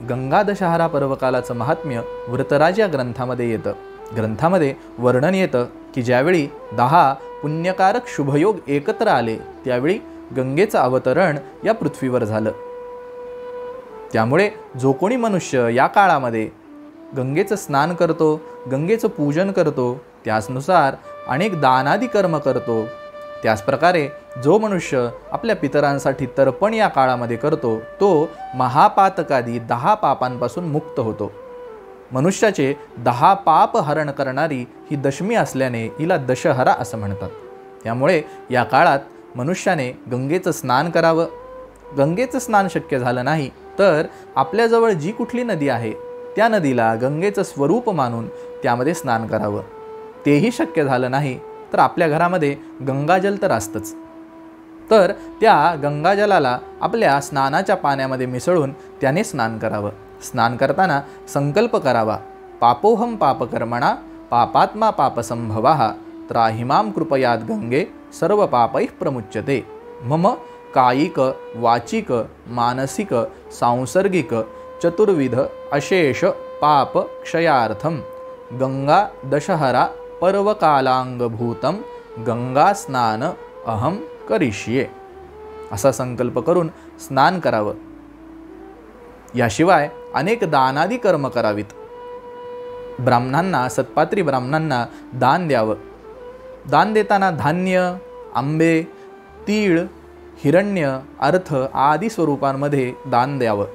गंगा दशहरा पर्वकालाचं महात्म्य वृतराज या ग्रंथामध्ये येतं. ग्रंथामध्ये वर्णन येतं की ज्यावेळी 10 पुण्यकारक शुभयोग एकत्र आले त्यावेळी गंगेचं अवतरण या पृथ्वीवर झालं. त्यामुळे जो कोणी मनुष्य या काळामध्ये गंगेचं स्नान करतो, गंगेचं पूजन करतो, त्याचनुसार अनेक दानादी कर्म करतो, त्याचप्रकारे जो मनुष्य आपल्या पितरांसाठी तर्पण या काळामध्ये करतो तो महापातकादी 10 पापांपासून मुक्त होतो. मनुष्याचे 10 पाप हरण करणारी ही दशमी असल्याने हिला दशहरा असं म्हणतात. त्यामुळे या काळात मनुष्याने गंगेचं स्नान करावं. गंगेचं स्नान शक्य झालं नाही तर आपल्याजवळ जी कुठली नदी आहे त्या नदीला गंगेचं स्वरूप मानून त्यामध्ये स्नान करावं. तेही शक्य झालं नाही तर आपल्या घरामध्ये गंगाजल तर असतंच, तर त्या गंगाजलाला आपल्या स्नानाच्या पाण्यामध्ये मिसळून त्याने स्नान करावं. स्नान करताना संकल्प करावा, पापोहम पापकर्मणा पापात्मा पापसंभवः त्राहिमां कृपयात गंगे सर्व पापैः प्रमुच्यते. मम कायिक वाचिक मानसिक सांसर्गिक चतुर्विध अशेष पाप क्षयार्थम गंगा दशहरा पर्वकालांगभूतम गंगा स्नान अहम करिष्ये असा संकल्प करून स्नान करावं. याशिवाय अनेक दानादी कर्म करावीत. ब्राह्मणांना, सत्पात्री ब्राह्मणांना दान द्यावं. दान देताना धान्य, आंबे, तीळ, हिरण्य, अर्थ आदी स्वरूपांमध्ये दान द्यावं.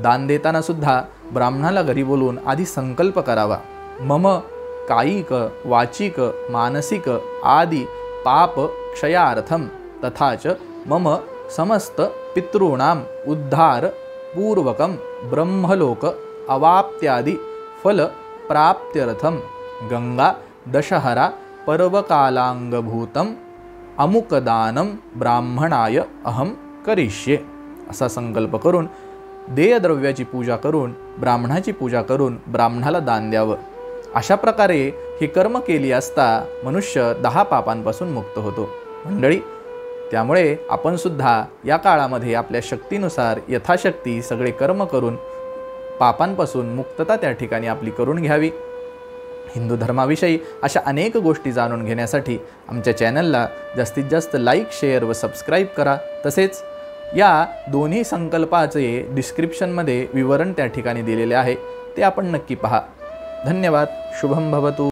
दान देताना सुद्धा ब्राह्मणाला घरी बोलून आधी संकल्प करावा, मम कायिक वाचिक मानसिक आदि पाप क्षयार्थम तथाच मम समस्त पितॄणाम उद्धार पूर्वकम ब्रह्मलोक अवाप्त्यादि फल प्राप्त्यर्थम गंगा दशहरा पर्वकालांगभूतम अमुकदानम ब्राह्मणाय अहम करिष्ये असा संकल्प करून देयद्रव्याची पूजा करून ब्राह्मणाची पूजा करून ब्राह्मणाला दान द्यावं. अशा प्रकारे ही कर्म केली असता मनुष्य 10 पापांपासून मुक्त होतो. मंडळी, त्यामुळे आपण सुद्धा या काळामध्ये आपल्या शक्तीनुसार यथाशक्ती सगळे कर्म करून पापांपासून मुक्तता त्या ठिकाणी आपली करून घ्यावी. हिंदू धर्माविषयी अशा अनेक गोष्टी जाणून घेण्यासाठी आमच्या चॅनलला जास्तीत जास्त लाईक, शेअर व सबस्क्राईब करा. तसेच या दोन्ही संकल्पाचे डिस्क्रिप्शनमध्ये विवरण त्या ठिकाणी दिलेले आहे, ते आपण नक्की पहा. धन्यवाद. शुभम भवतु.